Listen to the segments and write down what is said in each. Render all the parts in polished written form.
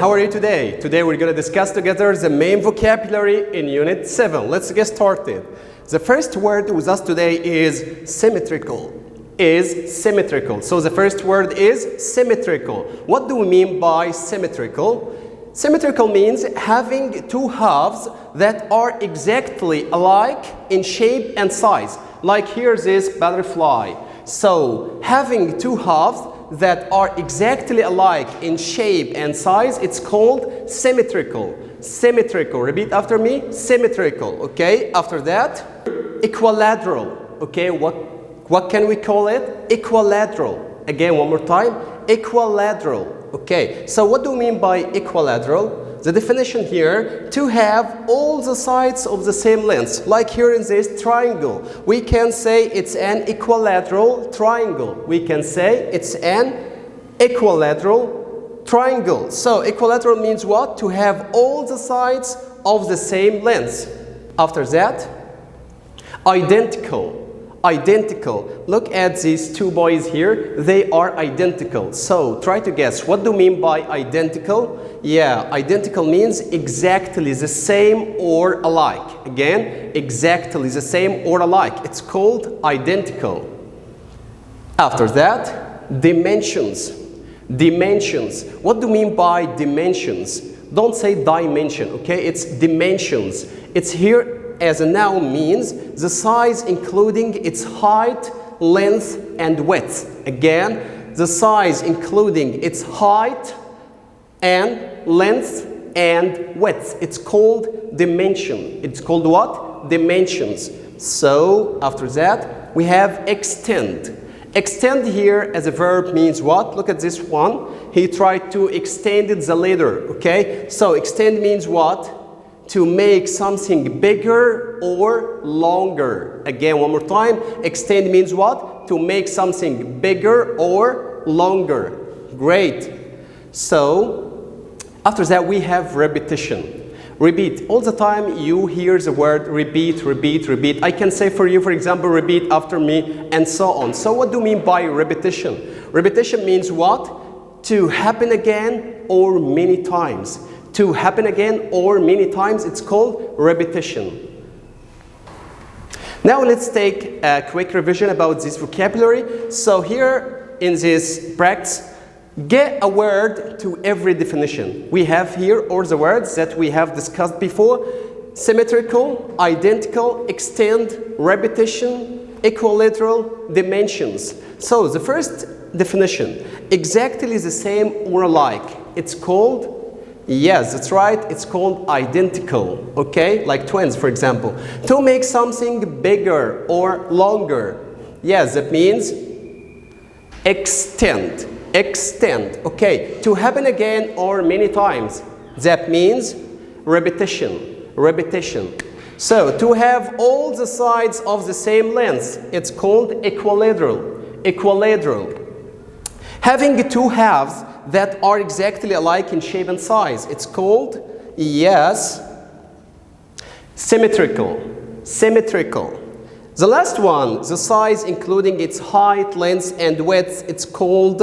how are you today? Today we're going to discuss together the main vocabulary in Unit 7. Let's get started. The first word with us today is symmetrical. So the first word is symmetrical. What do we mean by symmetrical? Symmetrical means having two halves that are exactly alike in shape and size. Like here this butterfly. So having two halves that are exactly alike in shape and size, it's called symmetrical. Symmetrical. Repeat after me. Symmetrical. Okay. After that, equilateral. Okay. What can we call it? Equilateral. Again, one more time. Equilateral. Okay. So what do we mean by equilateral? The definition here, to have all the sides of the same length. Like here in this triangle, we can say it's an equilateral triangle. We can say it's an equilateral triangle. So equilateral means what? To have all the sides of the same length. After that, identical. Identical. Look at these two boys here. They are identical. So try to guess. What do you mean by identical? Yeah, identical means exactly the same or alike. Again, exactly the same or alike. It's called identical. After that, dimensions. Dimensions. What do you mean by dimensions? Don't say dimension, okay? It's dimensions. It's here as a noun means the size including its height, length, and width. Again, the size including its height and length and width. It's called dimension. It's called what? Dimensions. So after that, we have extend. Extend here as a verb means what? Look at this one. He tried to extend the letter. Okay? So extend means what? To make something bigger or longer. Again, one more time. Extend means what? To make something bigger or longer. Great. So, after that we have repetition. Repeat. All the time you hear the word repeat, repeat, repeat. I can say for you, for example, repeat after me and so on. So what do you mean by repetition? Repetition means what? To happen again or many times. To happen again or many times, it's called repetition. Now let's take a quick revision about this vocabulary. So here in this practice, get a word to every definition. We have here all the words that we have discussed before. Symmetrical, identical, extend, repetition, equilateral, dimensions. So the first definition, exactly the same or alike. It's called yes, that's right. It's called identical, okay? Like twins, for example. To make something bigger or longer. Yes, that means extend. Extend, okay. To happen again or many times. That means repetition. Repetition. So, to have all the sides of the same length. It's called equilateral. Equilateral. Having two halves that are exactly alike in shape and size. It's called, yes, symmetrical. Symmetrical. The last one, the size including its height, length, and width, it's called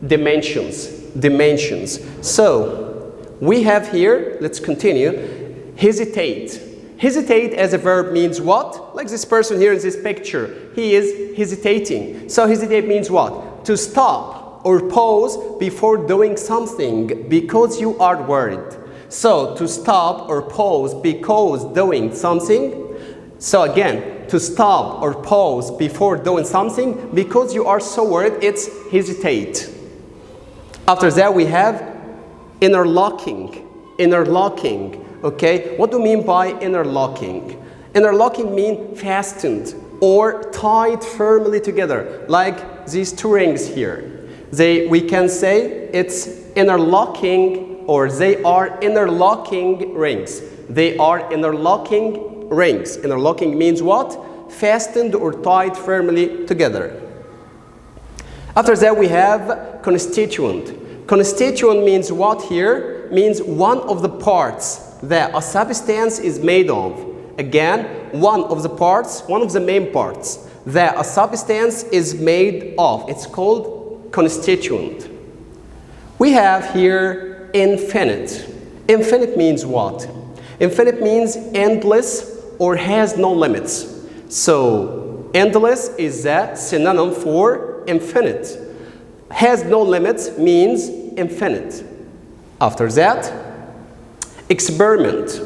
dimensions. Dimensions. So, we have here, let's continue, hesitate. Hesitate as a verb means what? Like this person here in this picture. He is hesitating. So, hesitate means what? To stop or pause before doing something because you are worried. So, to stop or pause because doing something. So again, to stop or pause before doing something because you are so worried, it's hesitate. After that, we have interlocking. Interlocking. Okay, what do you mean by interlocking? Interlocking means fastened or tied firmly together, like these two rings here. We can say it's interlocking, or they are interlocking rings. They are interlocking rings. Interlocking means what? Fastened or tied firmly together. After that, we have constituent. Constituent means what here? Means one of the parts that a substance is made of. Again, one of the parts, one of the main parts that a substance is made of. It's called constituent. We have here infinite. Infinite means what? Infinite means endless or has no limits. So endless is a synonym for infinite. Has no limits means infinite. After that, experiment.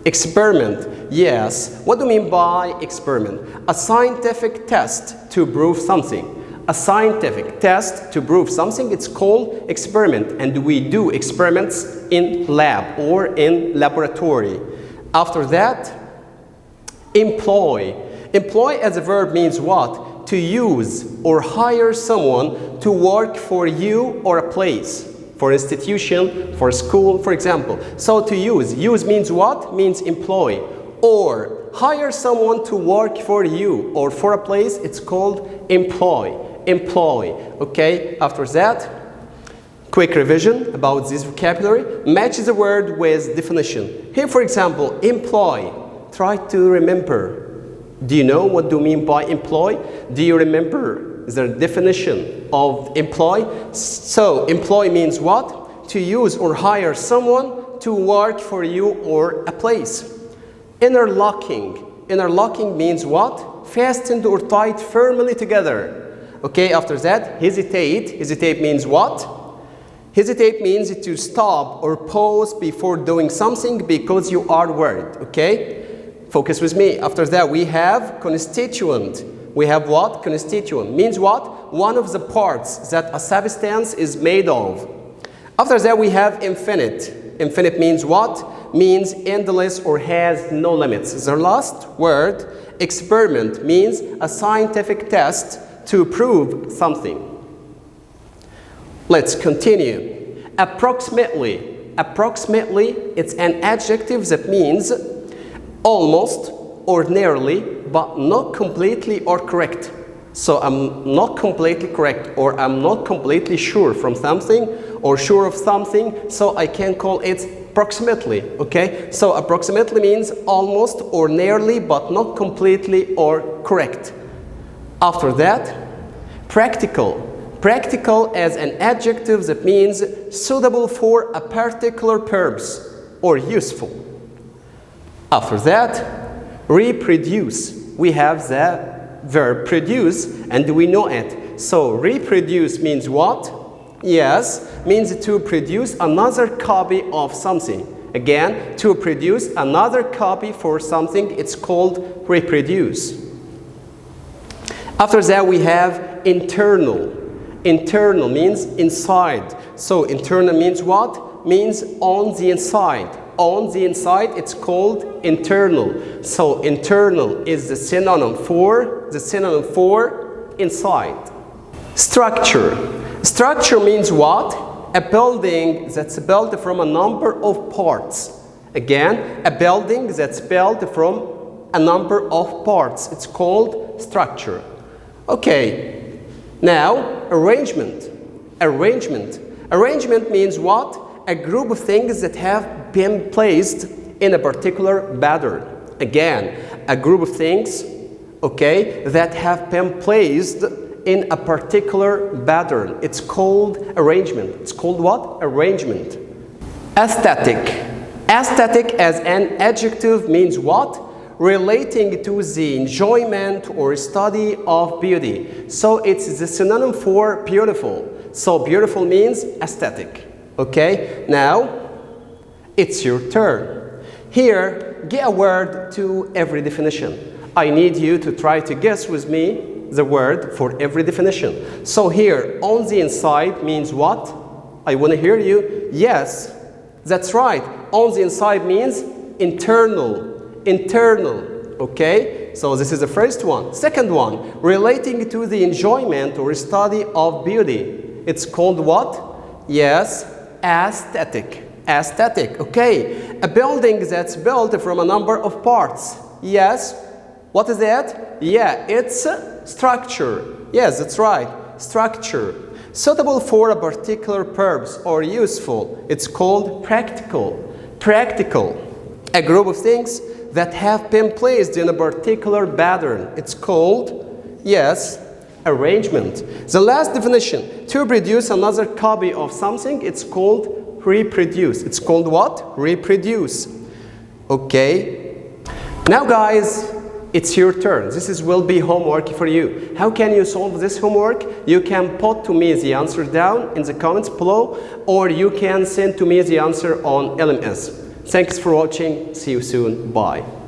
Experiment, yes. What do you mean by experiment? A scientific test to prove something. A scientific test to prove something, it's called experiment. And we do experiments in lab or in laboratory. After that, employ. Employ as a verb means what? To use or hire someone to work for you or a place. For institution, for school, for example. So to use. Use means what? Means employ. Or hire someone to work for you or for a place, it's called employ. Employ. Okay? After that, quick revision about this vocabulary. Match the word with definition. Here, for example, employ. Try to remember. Do you know what do you mean by employ? Do you remember the definition of employ? So, employ means what? To use or hire someone to work for you or a place. Interlocking. Interlocking means what? Fastened or tied firmly together. Okay, after that, hesitate. Hesitate means what? Hesitate means to stop or pause before doing something because you are worried. Okay? Focus with me. After that, we have constituent. We have what? Constituent. Means what? One of the parts that a substance is made of. After that, we have infinite. Infinite means what? Means endless or has no limits. The last word, experiment, means a scientific test to prove something. Let's continue. Approximately. Approximately, it's an adjective that means almost or nearly, but not completely or correct. So I'm not completely correct or I'm not completely sure from something or sure of something, so I can call it approximately, okay? So approximately means almost or nearly, but not completely or correct. After that, practical. Practical as an adjective that means suitable for a particular purpose or useful. After that, reproduce. We have the verb produce and we know it. So reproduce means what? Yes, means to produce another copy of something. Again, to produce another copy for something, it's called reproduce. After that, we have internal. Internal means inside. So internal means what? Means on the inside. On the inside, it's called internal. So internal is the synonym for inside. Structure. Structure means what? A building that's built from a number of parts. Again, a building that's built from a number of parts. It's called structure. Okay. Now, arrangement. Arrangement. Arrangement means what? A group of things that have been placed in a particular pattern. Again, a group of things, okay, that have been placed in a particular pattern. It's called arrangement. It's called what? Arrangement. Aesthetic. Aesthetic as an adjective means what? Relating to the enjoyment or study of beauty. So it's the synonym for beautiful. So beautiful means aesthetic. Okay, now it's your turn. Here, get a word to every definition. I need you to try to guess with me the word for every definition. So here, on the inside means what? I want to hear you. Yes, that's right. On the inside means internal. Internal. Okay, so this is the first one. Second one, relating to the enjoyment or study of beauty. It's called what? Yes, aesthetic. Aesthetic, okay. A building that's built from a number of parts. Yes. What is that? Yeah, it's structure. Yes, that's right. Structure. Suitable for a particular purpose or useful. It's called practical. Practical. A group of things that have been placed in a particular pattern. It's called, yes, arrangement. The last definition, to produce another copy of something, it's called reproduce. It's called what? Reproduce. Okay. Now guys, it's your turn. This will be homework for you. How can you solve this homework? You can put to me the answer down in the comments below, or you can send to me the answer on LMS. Thanks for watching. See you soon. Bye.